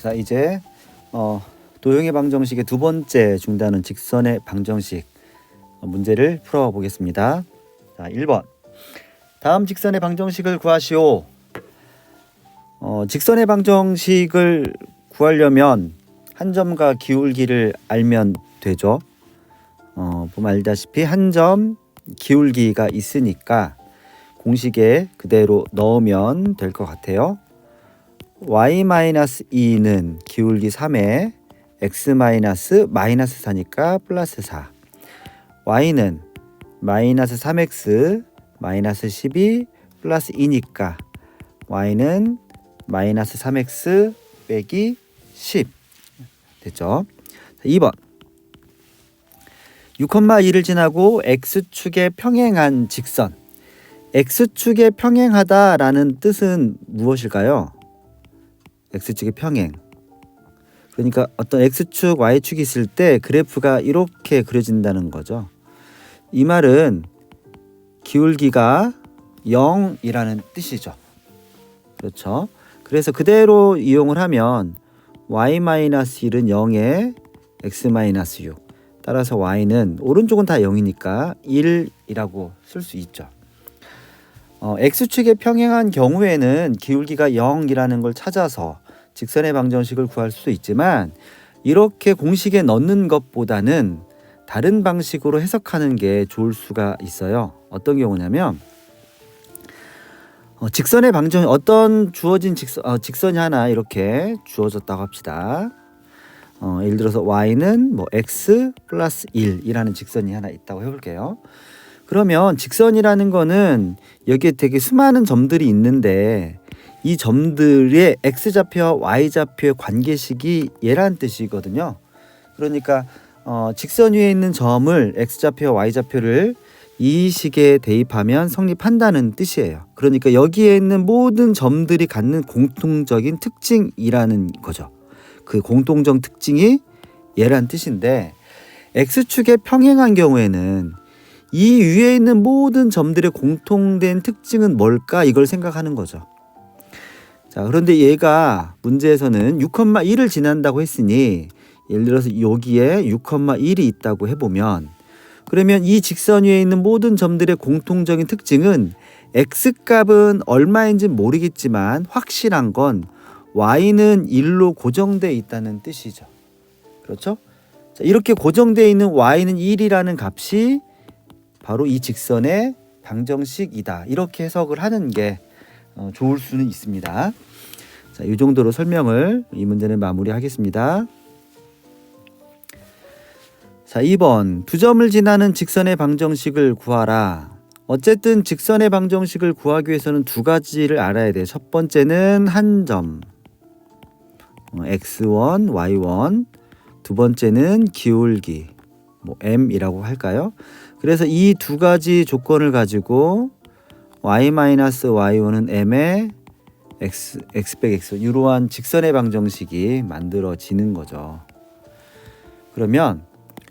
자, 이제 도형의 방정식의 두 번째 중단은 직선의 방정식 문제를 풀어보겠습니다. 자, 1번. 다음 직선의 방정식을 구하시오. 직선의 방정식을 구하려면 한 점과 기울기를 알면 되죠. 보면 알다시피 한 점 기울기가 있으니까 공식에 그대로 넣으면 될 것 같아요. y-2는 기울기 3에 x-4니까 플러스 4. y는 마이너스 3x 마이너스 12 플러스 2니까 y는 마이너스 3x 빼기 10 됐죠. 2번 6,2를 지나고 x축에 평행한 직선. x축에 평행하다라는 뜻은 무엇일까요? x축의 평행. 그러니까 어떤 x축, y축이 있을 때 그래프가 이렇게 그려진다는 거죠. 이 말은 기울기가 0이라는 뜻이죠. 그렇죠. 그래서 그대로 이용을 하면 y-1은 0에 x-6. 따라서 y는 오른쪽은 다 0이니까 1이라고 쓸 수 있죠. x축에 평행한 경우에는 기울기가 0이라는 걸 찾아서 직선의 방정식을 구할 수도 있지만 이렇게 공식에 넣는 것보다는 다른 방식으로 해석하는 게 좋을 수가 있어요. 어떤 경우냐면 직선의 방정 어떤 주어진 직선이 하나 이렇게 주어졌다고 합시다. 예를 들어서 y는 x 플러스 1이라는 직선이 하나 있다고 해볼게요. 그러면 직선이라는 거는 여기에 되게 수많은 점들이 있는데 이 점들의 x좌표와 y좌표의 관계식이 얘라는 뜻이거든요. 그러니까 직선 위에 있는 점을 x좌표와 y좌표를 이 식에 대입하면 성립한다는 뜻이에요. 그러니까 여기에 있는 모든 점들이 갖는 공통적인 특징이라는 거죠. 그 공통적 특징이 얘란 뜻인데 x축에 평행한 경우에는 이 위에 있는 모든 점들의 공통된 특징은 뭘까? 이걸 생각하는 거죠. 자, 그런데 얘가 문제에서는 6,1을 지난다고 했으니 예를 들어서 여기에 6,1이 있다고 해보면 그러면 이 직선 위에 있는 모든 점들의 공통적인 특징은 x값은 얼마인지 모르겠지만 확실한 건 y는 1로 고정되어 있다는 뜻이죠. 그렇죠? 자, 이렇게 고정되어 있는 y는 1이라는 값이 바로 이 직선의 방정식이다. 이렇게 해석을 하는 게 좋을 수는 있습니다. 자, 이 정도로 설명을 이 문제는 마무리하겠습니다. 자, 2번 두 점을 지나는 직선의 방정식을 구하라. 어쨌든 직선의 방정식을 구하기 위해서는 두 가지를 알아야 돼요. 첫 번째는 한 점 x1, y1. 두 번째는 기울기 m이라고 할까요? 그래서 이 두 가지 조건을 가지고 y-y1은 m에 x 빼기 x 이러한 직선의 방정식이 만들어지는 거죠. 그러면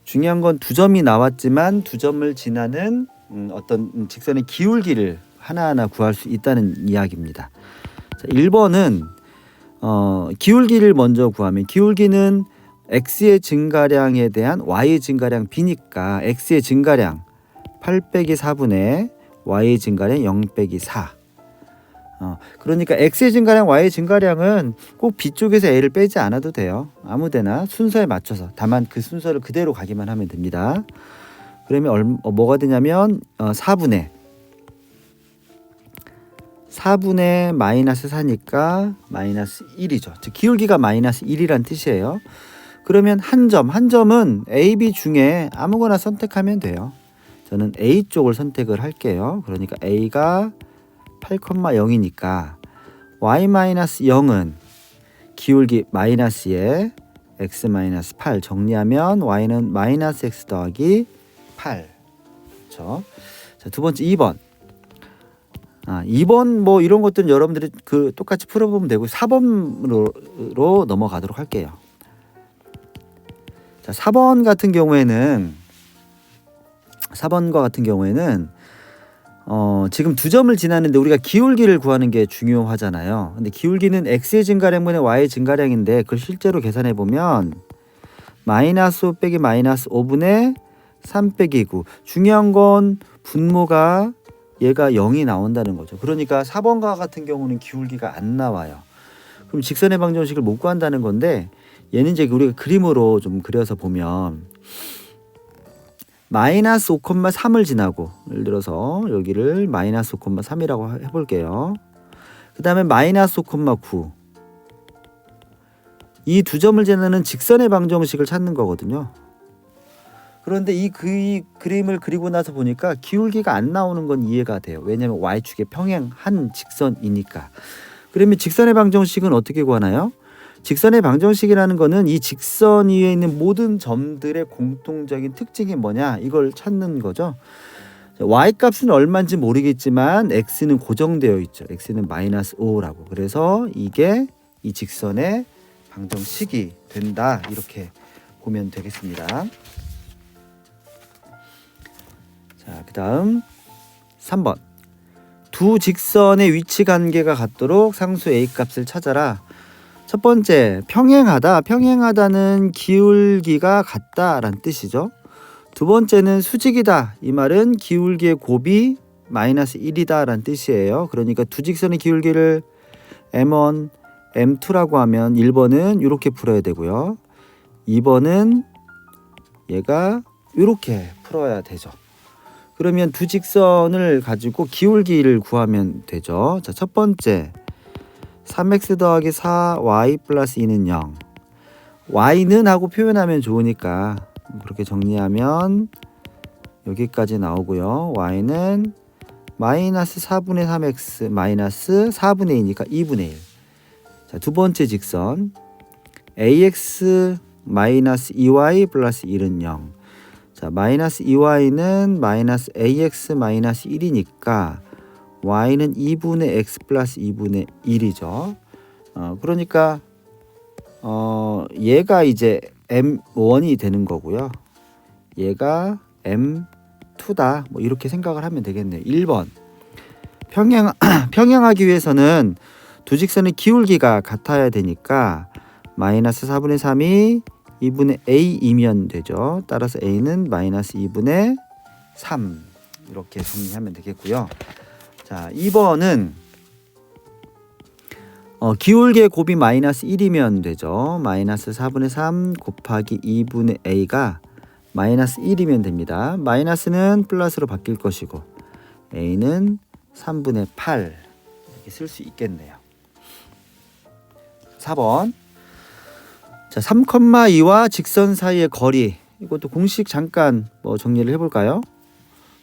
중요한 건 두 점이 나왔지만 두 점을 지나는 어떤 직선의 기울기를 하나하나 구할 수 있다는 이야기입니다. 자, 1번은 기울기를 먼저 구하면 기울기는 x의 증가량에 대한 y의 증가량 b니까 x의 증가량 8 빼기 4분의 y의 증가량 0 빼기 4. 그러니까 x의 증가량 y의 증가량은 꼭 b쪽에서 a를 빼지 않아도 돼요. 아무데나 순서에 맞춰서 다만 그 순서를 그대로 가기만 하면 됩니다. 그러면 뭐가 되냐면 4분의 마이너스 4니까 마이너스 1이죠. 즉 기울기가 마이너스 1이란 뜻이에요. 그러면 한 점은 A, B 중에 아무거나 선택하면 돼요. 저는 A 쪽을 선택을 할게요. 그러니까 A가 8,0이니까 y-0은 기울기 마이너스에 x-8 정리하면 y는 마이너스 x 더하기 8. 그렇죠? 자, 두 번째 2번. 2번 이런 것들은 여러분들이 똑같이 풀어보면 되고 4번으로 넘어가도록 할게요. 자, 4번과 같은 경우에는 지금 두 점을 지나는데 우리가 기울기를 구하는 게 중요하잖아요. 근데 기울기는 x의 증가량분의 y의 증가량인데 그걸 실제로 계산해 보면 마이너스 5 빼기 마이너스 5분의 3 빼기 9. 중요한 건 분모가 얘가 0이 나온다는 거죠. 그러니까 4번과 같은 경우는 기울기가 안 나와요. 그럼 직선의 방정식을 못 구한다는 건데 얘는 이제 우리가 그림으로 좀 그려서 보면 마이너스 5,3을 지나고 예를 들어서 여기를 마이너스 5,3이라고 해볼게요. 그 다음에 마이너스 5,9 이 두 점을 지나는 직선의 방정식을 찾는 거거든요. 그런데 이 그림을 그리고 나서 보니까 기울기가 안 나오는 건 이해가 돼요. 왜냐하면 y축에 평행한 직선이니까. 그러면 직선의 방정식은 어떻게 구하나요? 직선의 방정식이라는 거는 이 직선 위에 있는 모든 점들의 공통적인 특징이 뭐냐 이걸 찾는 거죠. y 값은 얼마인지 모르겠지만 x는 고정되어 있죠. x는 마이너스 5라고. 그래서 이게 이 직선의 방정식이 된다 이렇게 보면 되겠습니다. 자, 그 다음 3번 두 직선의 위치 관계가 같도록 상수 a 값을 찾아라. 첫 번째 평행하다. 평행하다는 기울기가 같다라는 뜻이죠. 두 번째는 수직이다. 이 말은 기울기의 곱이 마이너스 1이다 라는 뜻이에요. 그러니까 두 직선의 기울기를 m1, m2라고 하면 1번은 이렇게 풀어야 되고요. 2번은 얘가 이렇게 풀어야 되죠. 그러면 두 직선을 가지고 기울기를 구하면 되죠. 자, 첫 번째 3x 더하기 4y 플러스 2는 0. y는 하고 표현하면 좋으니까 그렇게 정리하면 여기까지 나오고요. y는 마이너스 4분의 3x 마이너스 4분의 2니까 2분의 1. 자, 두 번째 직선 ax 마이너스 2y 플러스 1은 0. 자, 마이너스 2y는 마이너스 ax 마이너스 1이니까 y는 2분의 x 플러스 2분의 1이죠. 그러니까 얘가 이제 m1이 되는 거고요. 얘가 m2다. 뭐 이렇게 생각을 하면 되겠네요. 1번 평행하기 위해서는 두 직선의 기울기가 같아야 되니까 마이너스 4분의 3이 2분의 a이면 되죠. 따라서 a는 마이너스 2분의 3 이렇게 정리하면 되겠고요. 자, 2번은 기울기의 곱이 마이너스 1이면 되죠. 마이너스 4분의 3 곱하기 2분의 a가 마이너스 1이면 됩니다. 마이너스는 플러스로 바뀔 것이고 a는 3분의 8 이렇게 쓸 수 있겠네요. 4번 자, 3,2와 직선 사이의 거리 이것도 공식 잠깐 정리를 해볼까요?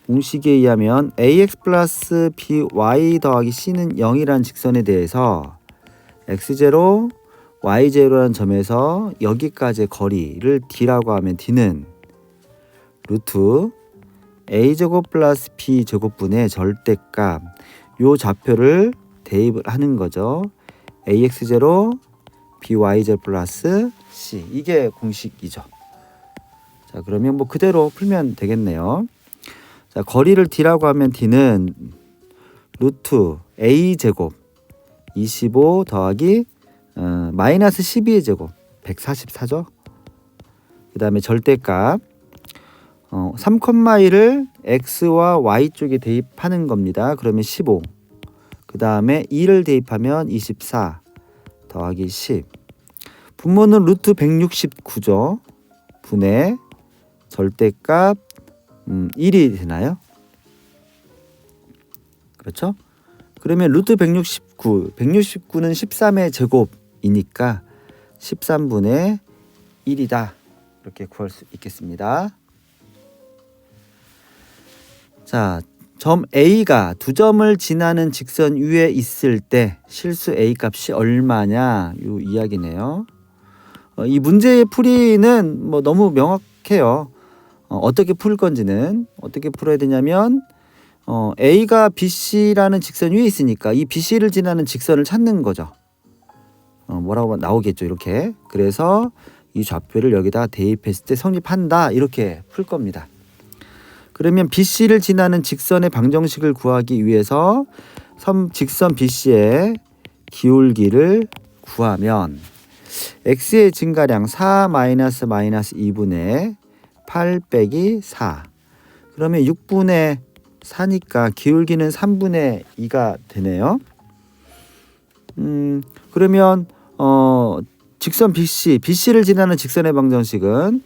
공식에 의하면 ax 플러스 by 더하기 c는 0이라는 직선에 대해서 x0, y0라는 점에서 여기까지의 거리를 d라고 하면 d는 루트 a제곱 플러스 b제곱분의 절대값 요 좌표를 대입을 하는 거죠. ax0, by0 플러스 c 이게 공식이죠. 자, 그러면 뭐 그대로 풀면 되겠네요. 자, 거리를 d라고 하면 d는 루트 a제곱 25 더하기 마이너스 12의 제곱 144죠. 그 다음에 절대값 3,2를 x와 y 쪽에 대입하는 겁니다. 그러면 15. 그 다음에 2를 대입하면 24 더하기 10. 분모는 루트 169죠. 분의 절대값 1이 되나요? 그렇죠? 그러면 루트 169, 169는 13의 제곱이니까 13분의 1이다. 이렇게 구할 수 있겠습니다. 자, 점 A가 두 점을 지나는 직선 위에 있을 때 실수 A 값이 얼마냐 이 이야기네요. 이 문제의 풀이는 뭐 너무 명확해요. 어떻게 풀 건지는 어떻게 풀어야 되냐면 A가 BC라는 직선 위에 있으니까 이 BC를 지나는 직선을 찾는 거죠. 뭐라고 나오겠죠 이렇게. 그래서 이 좌표를 여기다 대입했을 때 성립한다 이렇게 풀 겁니다. 그러면 BC를 지나는 직선의 방정식을 구하기 위해서 직선 BC의 기울기를 구하면 x의 증가량 4 마이너스 2분의 8 빼기 4 그러면 6분의 4니까 기울기는 3분의 2가 되네요. 그러면 직선 BC를 지나는 직선의 방정식은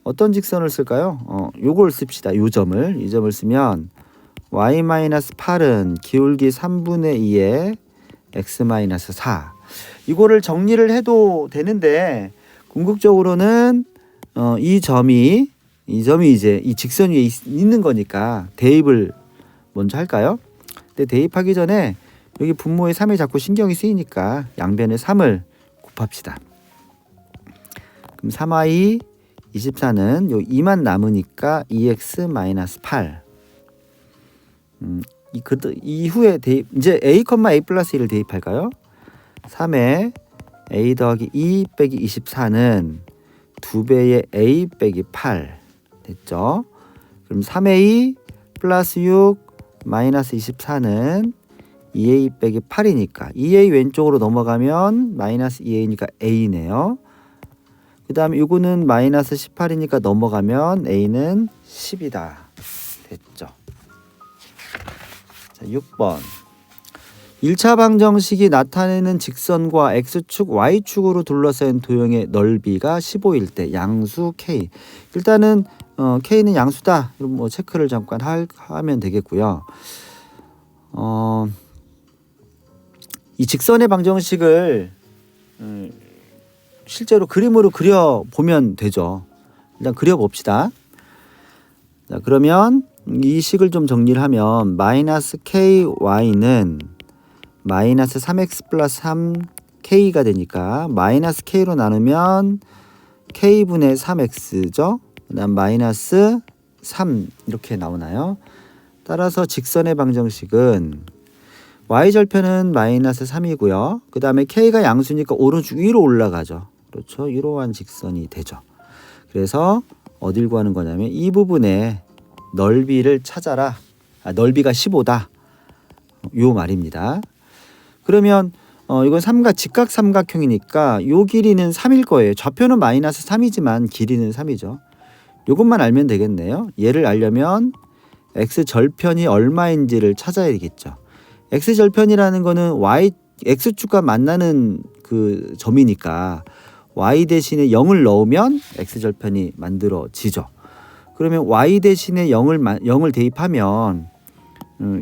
어떤 직선을 쓸까요? 요걸 씁시다. 이 점을 쓰면 y-8은 기울기 3분의 2에 x-4 이거를 정리를 해도 되는데 궁극적으로는 이 점이 이제 이 직선 위에 있는 거니까 대입을 먼저 할까요? 근데 대입하기 전에 여기 분모에 3이 자꾸 신경이 쓰이니까 양변에 3을 곱합시다. 그럼 3y 24는 요 2만 남으니까 2x-8 이후에 대입 이제 a, a 플러스 1을 대입할까요? 3에 a 더하기 2 빼기 24는 2배의 a 빼기 8 됐죠? 그럼 3a 플러스 6 마이너스 24는 2a 빼기 8이니까 2a 왼쪽으로 넘어가면 마이너스 2a니까 a네요. 그 다음에 이거는 마이너스 18이니까 넘어가면 a는 10이다. 됐죠? 자, 6번 1차 방정식이 나타내는 직선과 x축, y축으로 둘러싸인 도형의 넓이가 15일 때 양수 k 일단은 k는 양수다. 뭐 체크를 잠깐 하면 되겠고요. 이 직선의 방정식을 실제로 그림으로 그려보면 되죠. 일단 그려봅시다. 자, 그러면 이 식을 좀 정리를 하면 마이너스 ky는 마이너스 3x 플러스 3k가 되니까 마이너스 k로 나누면 k분의 3x죠. 그 다음 마이너스 3 이렇게 나오나요? 따라서 직선의 방정식은 y절편은 마이너스 3이고요. 그 다음에 k가 양수니까 오른쪽 위로 올라가죠. 그렇죠. 이러한 직선이 되죠. 그래서 어딜 구하는 거냐면 이 부분에 넓이를 찾아라. 넓이가 15다. 요 말입니다. 그러면 이건 직각 삼각형이니까 요 길이는 3일 거예요. 좌표는 마이너스 3이지만 길이는 3이죠. 요것만 알면 되겠네요. 얘를 알려면 x절편이 얼마인지를 찾아야 되겠죠. x절편이라는 거는 x축과 만나는 그 점이니까 y 대신에 0을 넣으면 x절편이 만들어지죠. 그러면 y 대신에 0을 대입하면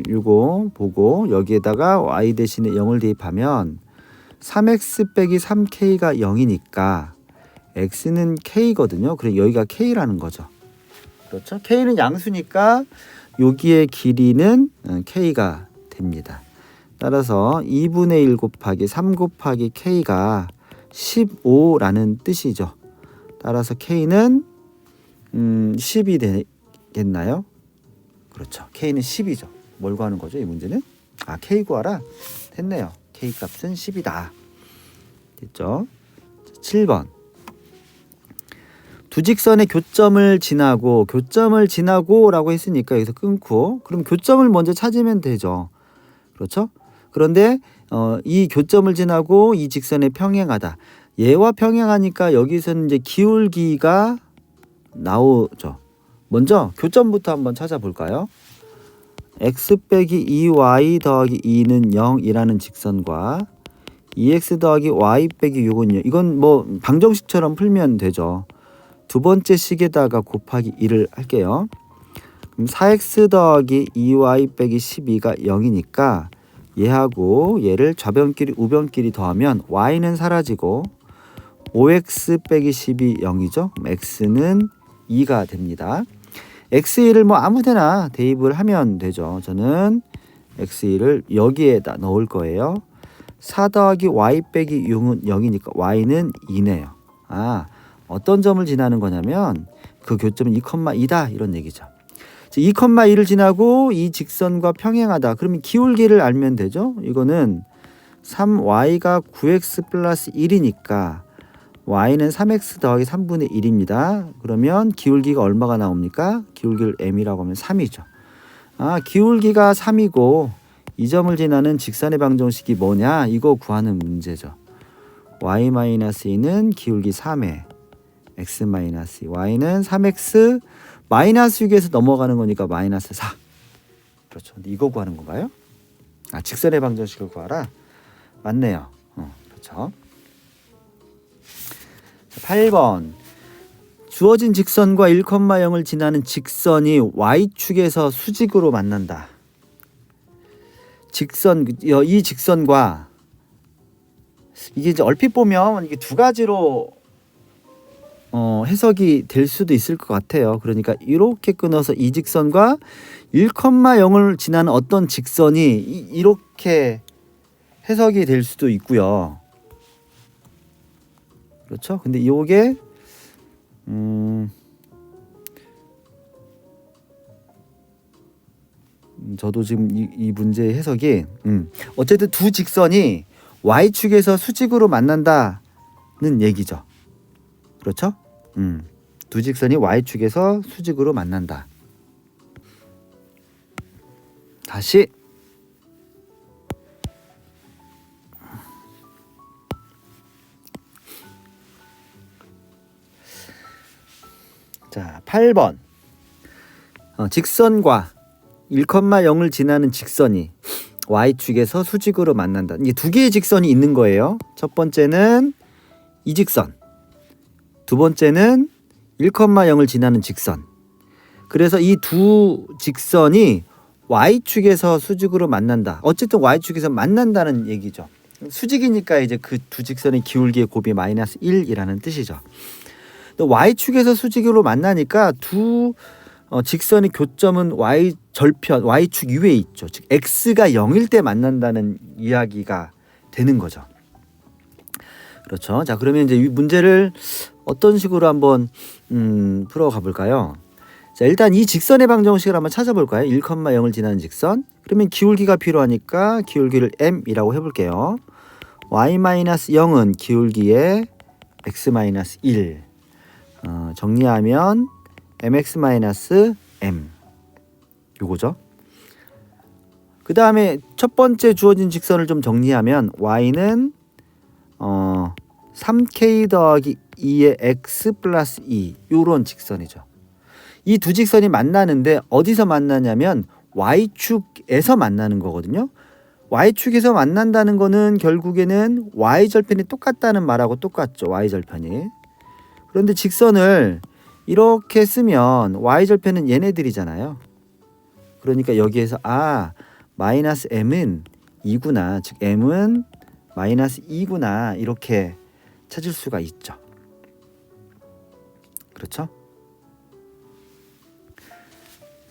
이거 보고 여기에다가 y 대신에 0을 대입하면 3x 빼기 3k가 0이니까 x는 k거든요. 그럼 여기가 k라는 거죠. 그렇죠? k는 양수니까 여기의 길이는 k가 됩니다. 따라서 2분의 1 곱하기 3 곱하기 k가 15라는 뜻이죠. 따라서 k는 10이 되겠나요? 그렇죠. k는 10이죠. 뭘 구하는 거죠? 이 문제는? k 구하라. 됐네요. k 값은 10이다. 됐죠? 7번. 두 직선의 교점을 지나고 라고 했으니까 여기서 끊고 그럼 교점을 먼저 찾으면 되죠. 그렇죠? 그런데 이 교점을 지나고 이 직선에 평행하다. 얘와 평행하니까 여기서는 이제 기울기가 나오죠. 먼저 교점부터 한번 찾아볼까요? x 빼기 2y 더하기 2는 0이라는 직선과 2x 더하기 y 빼기 6은 이건 뭐 방정식처럼 풀면 되죠. 두 번째 식에다가 곱하기 1을 할게요. 그럼 4x 더하기 2y 빼기 12가 0이니까 얘하고 얘를 좌변끼리 우변끼리 더하면 y는 사라지고 5x 빼기 10이 0이죠. x는 2가 됩니다. x1을 뭐 아무데나 대입을 하면 되죠. 저는 x1을 여기에다 넣을 거예요. 4 더하기 y 빼기 6은 0이니까 y는 2네요. 어떤 점을 지나는 거냐면 그 교점은 2,2다 이런 얘기죠. 2,2를 지나고 이 직선과 평행하다. 그러면 기울기를 알면 되죠. 이거는 3y가 9x 플러스 1이니까 y는 3x 더하기 3분의 1입니다. 그러면 기울기가 얼마가 나옵니까? 기울기를 m이라고 하면 3이죠. 기울기가 3이고 이 점을 지나는 직선의 방정식이 뭐냐? 이거 구하는 문제죠. y-2는 기울기 3에 x-2 y는 3x 마이너스 6에서 넘어가는 거니까 마이너스 4. 그렇죠. 근데 이거 구하는 건가요? 직선의 방정식을 구하라. 맞네요. 그렇죠. 자, 8번. 주어진 직선과 1,0을 지나는 직선이 y축에서 수직으로 만난다. 이 직선과 이게 이제 얼핏 보면 이게 두 가지로 해석이 될 수도 있을 것 같아요. 그러니까 이렇게 끊어서 이 직선과 1,0을 지나는 어떤 직선이 이렇게 해석이 될 수도 있고요. 그렇죠? 근데 이게 저도 지금 이 문제의 해석이 어쨌든 두 직선이 y축에서 수직으로 만난다는 얘기죠. 그렇죠? 두 직선이 y축에서 수직으로 만난다. 다시 자, 8번. 직선과 1,0을 지나는 직선이 y축에서 수직으로 만난다. 이게 두 개의 직선이 있는 거예요. 첫 번째는 이 직선, 두 번째는 1,0을 지나는 직선. 그래서 이 두 직선이 y축에서 수직으로 만난다. 어쨌든 y축에서 만난다는 얘기죠. 수직이니까 이제 그 두 직선의 기울기의 곱이 마이너스 1이라는 뜻이죠. y축에서 수직으로 만나니까 두 직선의 교점은 y축 위에 있죠. 즉 x가 0일 때 만난다는 이야기가 되는 거죠. 그렇죠. 자, 그러면 이제 이 문제를 어떤 식으로 한번 풀어가 볼까요? 자, 일단 이 직선의 방정식을 한번 찾아볼까요? 1,0을 지나는 직선. 그러면 기울기가 필요하니까 기울기를 m이라고 해볼게요. y-0은 기울기의 x-1. 정리하면 mx-m 요거죠. 그 다음에 첫 번째 주어진 직선을 좀 정리하면 y는 3k 더하기 2의 x 플러스 2 요런 직선이죠. 이 두 직선이 만나는데 어디서 만나냐면 y축에서 만나는 거거든요. y축에서 만난다는 거는 결국에는 y절편이 똑같다는 말하고 똑같죠. y절편이. 그런데 직선을 이렇게 쓰면 y절편은 얘네들이잖아요. 그러니까 여기에서 마이너스 m은 2구나. 즉 m은 마이너스 2구나. 이렇게 찾을 수가 있죠. 그렇죠?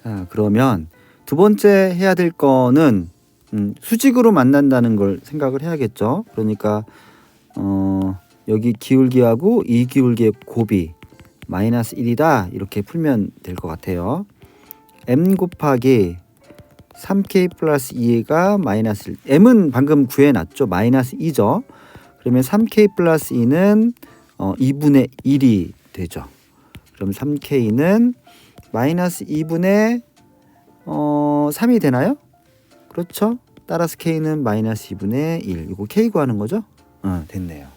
자, 그러면 두 번째 해야 될 거는 수직으로 만난다는 걸 생각을 해야겠죠. 그러니까 여기 기울기하고 이 기울기의 곱이 마이너스 1이다 이렇게 풀면 될 것 같아요. m 곱하기 3k 플러스 2가 마이너스 1. m은 방금 구해놨죠. 마이너스 2죠. 그러면 3k 플러스 2는 2분의 1이 되죠. 그럼 3k는 마이너스 2분의 3이 되나요? 그렇죠. 따라서 k는 마이너스 2분의 1. 이거 k 구하는 거죠? 됐네요.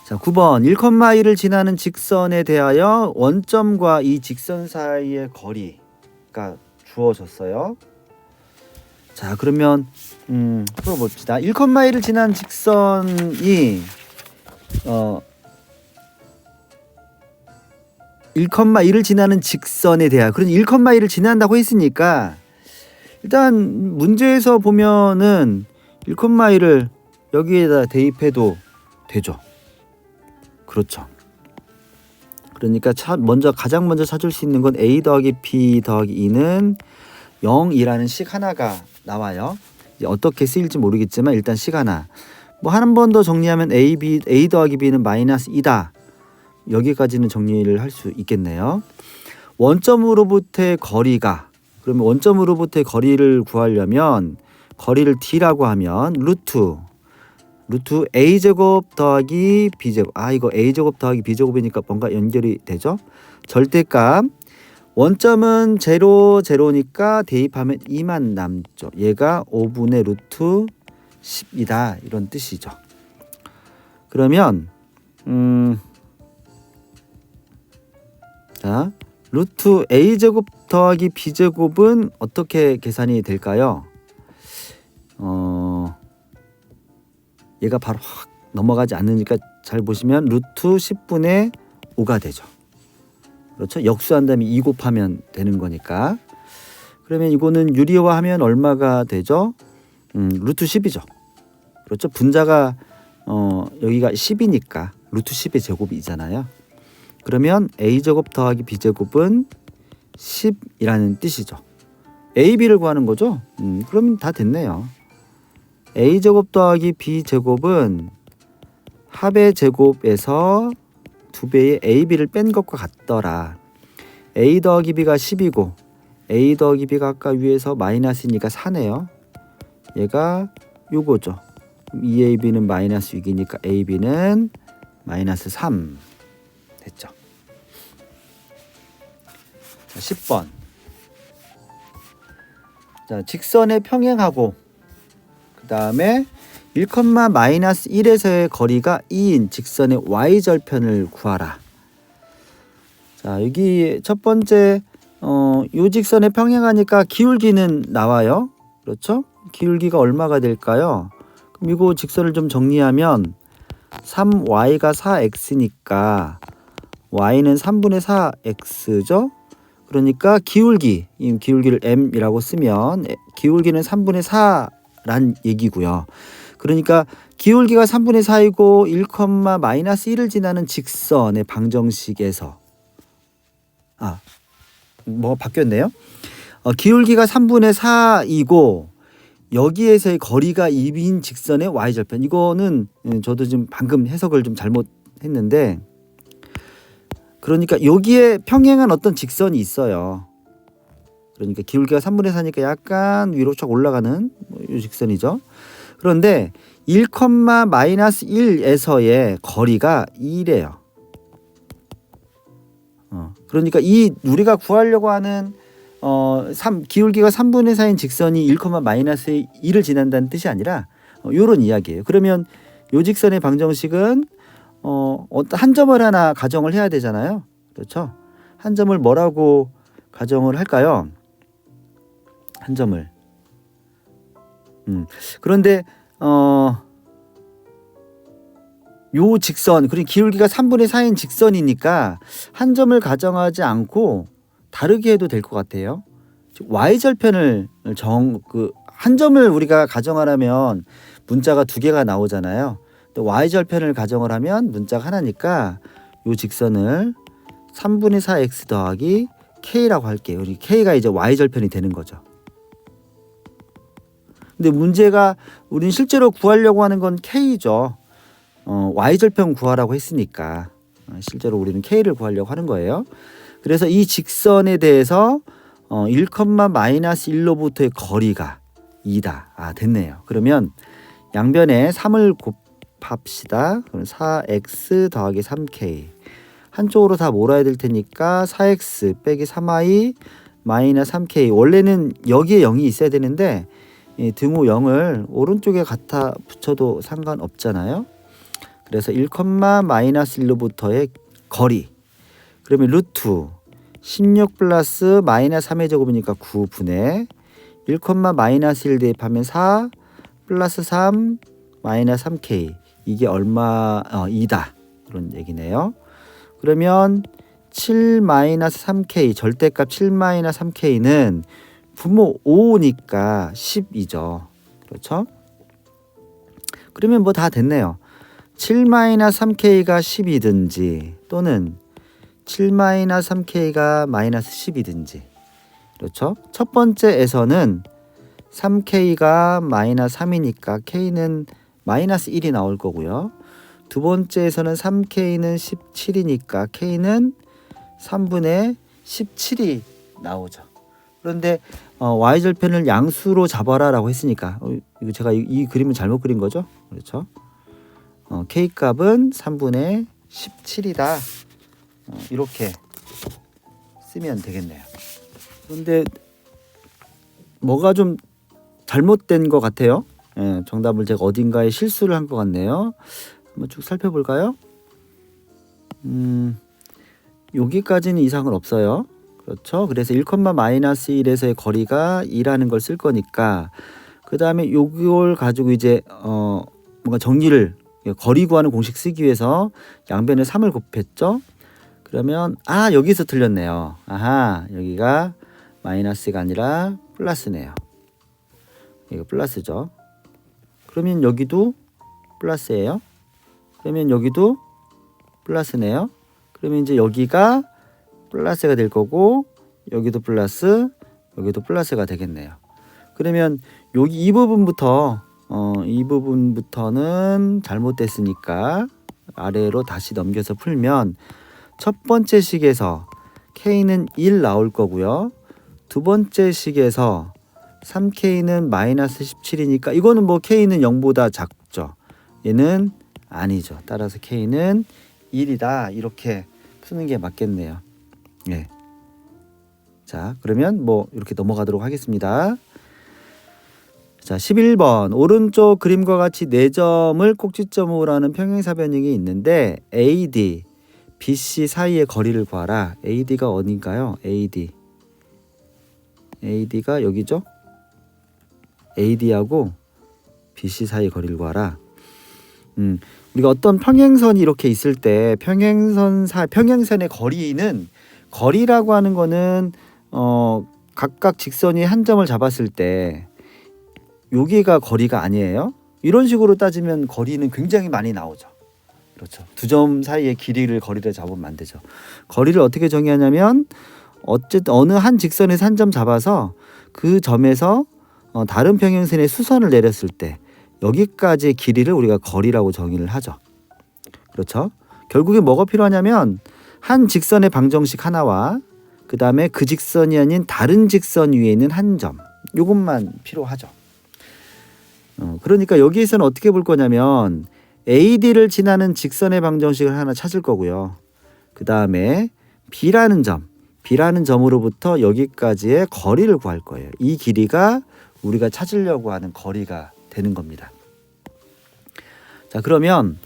자, 9번 1,1을 지나는 직선에 대하여 원점과 이 직선 사이의 거리가 주어졌어요. 자, 그러면 풀어봅시다. 1,1을 지나는 직선이 1,1을 지나는 직선에 대하여, 그런 1,1을 지난다고 했으니까 일단 문제에서 보면은 1,1을 여기에다 대입해도 되죠. 그렇죠. 그러니까 가장 먼저 찾을 수 있는 건 a 더하기 b 더하기 2는 0이라는 식 하나가 나와요. 이제 어떻게 쓰일지 모르겠지만 일단 식 하나. 한 번 더 정리하면 a 더하기 b는 마이너스 2다. 여기까지는 정리를 할 수 있겠네요. 원점으로부터의 거리가, 그러면 원점으로부터의 거리를 구하려면 거리를 d라고 하면 루트 루트 a제곱 더하기 b제곱. 이거 a제곱 더하기 b제곱이니까 뭔가 연결이 되죠. 절대값 원점은 0, 0니까 대입하면 2만 남죠. 얘가 5분의 루트 10이다 이런 뜻이죠. 그러면 자, 루트 a제곱 더하기 b제곱은 어떻게 계산이 될까요? 얘가 바로 확 넘어가지 않으니까 잘 보시면 루트 10분의 5가 되죠. 그렇죠? 역수한 다음에 2 곱하면 되는 거니까. 그러면 이거는 유리화하면 얼마가 되죠? 루트 10이죠. 그렇죠? 분자가 여기가 10이니까 루트 10의 제곱이잖아요. 그러면 a제곱 더하기 b제곱은 10이라는 뜻이죠. a, b를 구하는 거죠. 그러면 다 됐네요. a제곱 더하기 b제곱은 합의 제곱에서 2배의 ab를 뺀 것과 같더라. a 더하기 b가 10이고 a 더하기 b가 아까 위에서 마이너스니까 4네요. 얘가 요거죠. 2ab는 마이너스 6이니까 ab는 마이너스 3 됐죠. 자, 10번. 자, 직선에 평행하고 그 다음에 1,-1에서의 거리가 2인 직선의 y절편을 구하라. 자, 여기 첫 번째 요 직선에 평행하니까 기울기는 나와요. 그렇죠? 기울기가 얼마가 될까요? 그럼 이거 직선을 좀 정리하면 3y가 4x니까 y는 3분의 4x죠. 그러니까 기울기, 이 기울기를 m이라고 쓰면 기울기는 3분의 4란 얘기고요. 그러니까 기울기가 3분의 4이고 1,-1을 지나는 직선의 방정식에서 뭐 바뀌었네요. 기울기가 3분의 4이고 여기에서의 거리가 2인 직선의 y절편. 이거는 저도 지금 방금 해석을 좀 잘못했는데, 그러니까 여기에 평행한 어떤 직선이 있어요. 그러니까 기울기가 3분의 4니까 약간 위로 쫙 올라가는 이 직선이죠. 그런데 1,-1에서의 거리가 2래요. 그러니까 이 우리가 구하려고 하는 기울기가 3분의 4인 직선이 1,-1을 지난다는 뜻이 아니라 요런 이야기예요. 그러면 요 직선의 방정식은 어떤 한 점을 하나 가정을 해야 되잖아요. 그렇죠? 한 점을 뭐라고 가정을 할까요? 한 점을. 그런데 요 직선, 그리고 기울기가 3분의 4인 직선이니까 한 점을 가정하지 않고 다르게 해도 될 것 같아요. y절편을 한 점을 우리가 가정하려면 문자가 2개가 나오잖아요. 또 y절편을 가정을 하면 문자가 하나니까 요 직선을 3분의 4x 더하기 k라고 할게요. 우리 k가 이제 y절편이 되는 거죠. 근데 문제가 우린 실제로 구하려고 하는 건 k죠. y절편 구하라고 했으니까 실제로 우리는 k를 구하려고 하는 거예요. 그래서 이 직선에 대해서 1,-1로부터의 거리가 2다. 됐네요. 그러면 양변에 3을 곱합시다. 그럼 4x 더하기 3k. 한쪽으로 다 몰아야 될 테니까 4x 빼기 3y 마이너스 3k. 원래는 여기에 0이 있어야 되는데 등호 0을 오른쪽에 갖다 붙여도 상관없잖아요. 그래서 1,-1로부터의 거리. 그러면 루트 16 플러스 마이너스 3의 제곱이니까 9분의 1,-1 대입하면 4 플러스 3 마이너스 3k. 이게 얼마? 2다. 그런 얘기네요. 그러면 7 마이너스 3k 절대값 7 마이너스 3k는 분모 5니까 10이죠. 그렇죠? 그러면 뭐 다 됐네요. 7 마이너스 3k가 10이든지 또는 7 마이너스 3k가 마이너스 10이든지. 그렇죠? 첫 번째에서는 3k가 마이너스 3이니까 k는 마이너스 1이 나올 거고요. 두 번째에서는 3k는 17이니까 k는 3분의 17이 나오죠. 그런데 y절편을 양수로 잡아라 라고 했으니까 이거 제가 이 그림을 잘못 그린 거죠. 그렇죠? K 값은 3분의 17이다. 이렇게 쓰면 되겠네요. 그런데 뭐가 좀 잘못된 것 같아요. 정답을 제가 어딘가에 실수를 한 것 같네요. 한번 쭉 살펴볼까요? 여기까지는 이상은 없어요. 그렇죠. 그래서 1,-1에서의 거리가 2라는 걸 쓸 거니까 그 다음에 요걸 가지고 이제 뭔가 정리를 거리 구하는 공식 쓰기 위해서 양변에 3을 곱했죠. 그러면 여기서 틀렸네요. 여기가 마이너스가 아니라 플러스네요. 이거 플러스죠. 그러면 여기도 플러스예요. 그러면 여기도 플러스네요. 그러면 이제 여기가 플러스가 될 거고 여기도 플러스, 여기도 플러스가 되겠네요. 그러면 여기 이 부분부터는 잘못됐으니까 아래로 다시 넘겨서 풀면 첫 번째 식에서 K는 1 나올 거고요. 두 번째 식에서 3K는 마이너스 17이니까 이거는 뭐 K는 0보다 작죠. 얘는 아니죠. 따라서 K는 1이다. 이렇게 푸는 게 맞겠네요. 네. 자, 그러면 뭐 이렇게 넘어가도록 하겠습니다. 자, 11번 오른쪽 그림과 같이 4점을 꼭지점으로 하는 평행사변형이 있는데 AD, BC 사이의 거리를 구하라. AD가 어딘가요? AD가 여기죠? AD하고 BC 사이의 거리를 구하라. 우리가 어떤 평행선이 이렇게 있을 때 평행선의 거리라고 하는 거는 각각 직선이 한 점을 잡았을 때 여기가 거리가 아니에요. 이런 식으로 따지면 거리는 굉장히 많이 나오죠. 그렇죠. 두 점 사이의 거리를 잡으면 안 되죠. 거리를 어떻게 정의하냐면 어쨌든 어느 한 직선에서 한 점 잡아서 그 점에서 다른 평행선의 수선을 내렸을 때 여기까지의 길이를 우리가 거리라고 정의를 하죠. 그렇죠. 결국에 뭐가 필요하냐면 한 직선의 방정식 하나와 그 다음에 그 직선이 아닌 다른 직선 위에 있는 한 점, 이것만 필요하죠. 그러니까 여기에서는 어떻게 볼 거냐면 AD를 지나는 직선의 방정식을 하나 찾을 거고요. 그 다음에 B라는 점으로부터 여기까지의 거리를 구할 거예요. 이 길이가 우리가 찾으려고 하는 거리가 되는 겁니다. 자, 그러면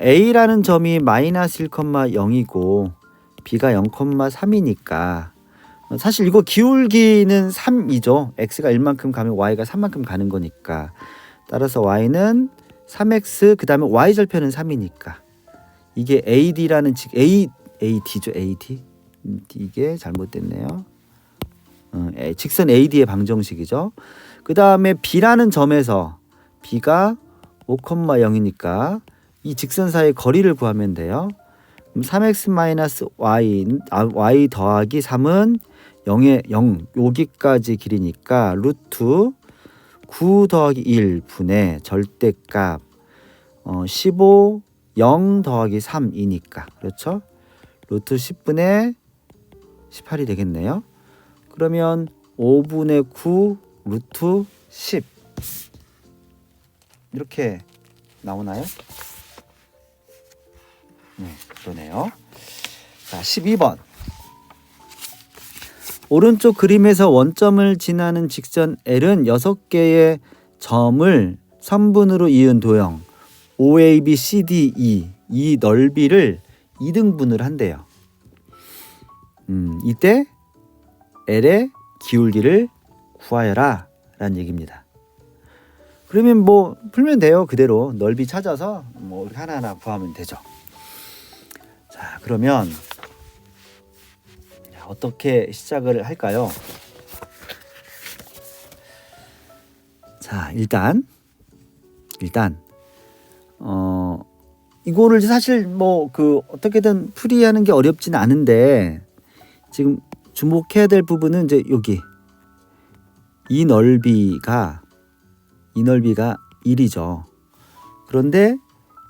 A라는 점이 마이너스 1,0이고 B가 0,3이니까 사실 이거 기울기는 3이죠. X가 1만큼 가면 Y가 3만큼 가는 거니까 따라서 Y는 3X 그 다음에 Y절편은 3이니까 이게 AD라는 AD죠. AD 이게 잘못됐네요. 직선 AD의 방정식이죠. 그 다음에 B라는 점에서 B가 5,0이니까 이 직선 사이의 거리를 구하면 돼요. 3x-y 더하기 3은 0 여기까지 길이니까 루트 9 더하기 1 분의 절대값 15 0 더하기 3이니까 그렇죠? 루트 10분의 18이 되겠네요. 그러면 5분의 9 루트 10 이렇게 나오나요? 네, 그러네요. 자, 12번. 오른쪽 그림에서 원점을 지나는 직선 L은 6개의 점을 선분으로 이은 도형 OABCDE 이 넓이를 2등분을 한대요. 이때 L의 기울기를 구하여라 라는 얘기입니다. 그러면 뭐 풀면 돼요. 그대로 넓이 찾아서 뭐 하나하나 구하면 되죠. 자, 그러면 어떻게 시작을 할까요? 자, 일단 이거를 사실 뭐 어떻게든 풀이하는 게 어렵지는 않은데 지금 주목해야 될 부분은 이제 여기 이 넓이가 1이죠. 그런데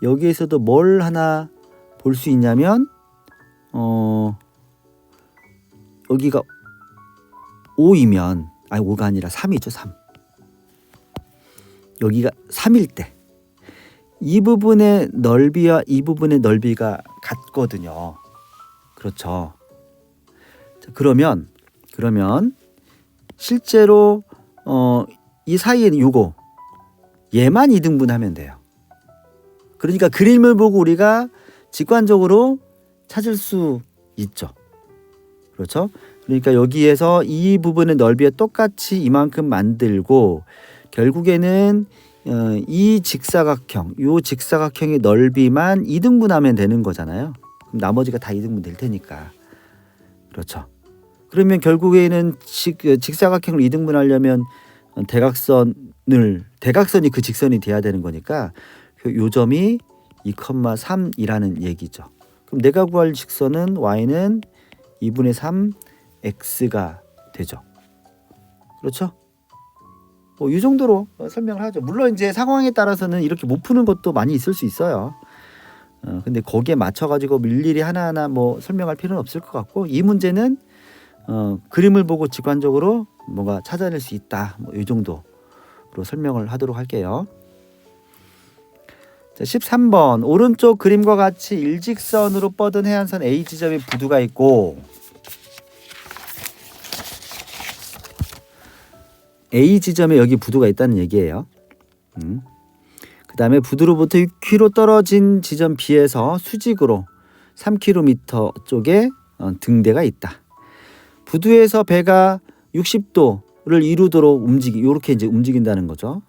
여기에서도 뭘 하나 볼 수 있냐면 여기가 5이면 5가 아니라 3이죠. 3. 여기가 3일 때 이 부분의 넓이와 이 부분의 넓이가 같거든요. 그렇죠. 자, 그러면 실제로 이 사이에는 요거 얘만 이등분하면 돼요. 그러니까 그림을 보고 우리가 직관적으로 찾을 수 있죠. 그렇죠? 그러니까 여기에서 이 부분의 넓이와 똑같이 이만큼 만들고 결국에는 이 직사각형, 요 직사각형의 넓이만 이등분하면 되는 거잖아요. 그럼 나머지가 다 이등분 될 테니까. 그렇죠. 그러면 결국에는 직사각형을 이등분하려면 대각선이 그 직선이 돼야 되는 거니까 요 점이 2,3이라는 얘기죠. 그럼 내가 구할 직선은 y는 2분의 3 x가 되죠. 그렇죠? 이 정도로 설명을 하죠. 물론 이제 상황에 따라서는 이렇게 못 푸는 것도 많이 있을 수 있어요. 근데 거기에 맞춰가지고 일일이 하나하나 뭐 설명할 필요는 없을 것 같고, 이 문제는 그림을 보고 직관적으로 뭔가 찾아낼 수 있다. 이 정도로 설명을 하도록 할게요. 자, 13번 오른쪽 그림과 같이 일직선으로 뻗은 해안선 A 지점에 부두가 있고 A 지점에 여기 부두가 있다는 얘기예요. 그 다음에 부두로부터 6km 떨어진 지점 B에서 수직으로 3km 쪽에 등대가 있다. 부두에서 배가 60도를 이루도록 이렇게 이제 움직인다는 거죠.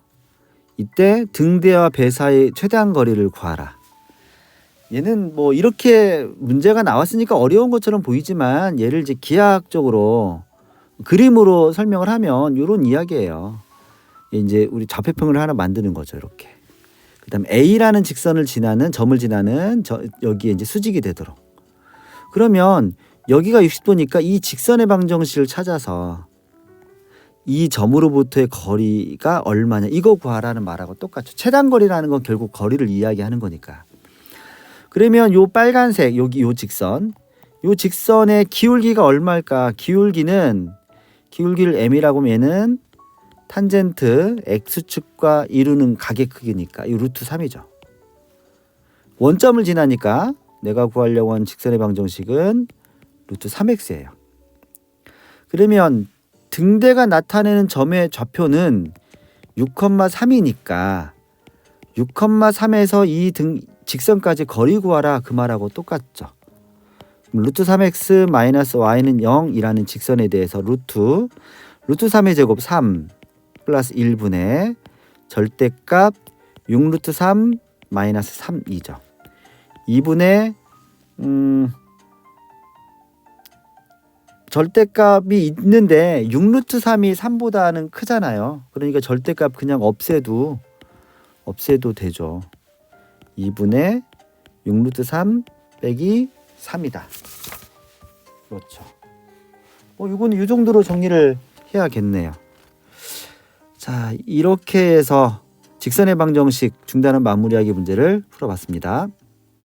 이때 등대와 배 사이 최대한 거리를 구하라. 얘는 뭐 이렇게 문제가 나왔으니까 어려운 것처럼 보이지만 얘를 이제 기하학적으로 그림으로 설명을 하면 이런 이야기예요. 이제 우리 좌표평을 하나 만드는 거죠. 이렇게. 그다음 A라는 직선을 지나는 점을 지나는 여기에 이제 수직이 되도록. 그러면 여기가 60도니까 이 직선의 방정식을 찾아서 이 점으로부터의 거리가 얼마냐 이거 구하라는 말하고 똑같죠. 최단거리라는 건 결국 거리를 이야기하는 거니까. 그러면 요 빨간색 여기 요 직선의 기울기가 얼마일까? 기울기를 m이라고 하면 얘는 탄젠트 x축과 이루는 각의 크기니까 이 루트 3이죠. 원점을 지나니까 내가 구하려고 한 직선의 방정식은 루트 3x예요. 그러면 등대가 나타내는 점의 좌표는 6,3이니까 6,3에서 이 직선까지 거리 구하라 그 말하고 똑같죠. 루트 3x 마이너스 y는 0이라는 직선에 대해서 루트 3의 제곱 3 플러스 1분의 절대값 6루트 3 마이너스 3이죠. 2분의 절대값이 있는데 6루트 3이 3보다는 크잖아요. 그러니까 절대값 그냥 없애도 되죠. 2분의 6루트 3 빼기 3이다. 그렇죠. 이거는 이 정도로 정리를 해야겠네요. 자, 이렇게 해서 직선의 방정식 중단원 마무리하기 문제를 풀어봤습니다.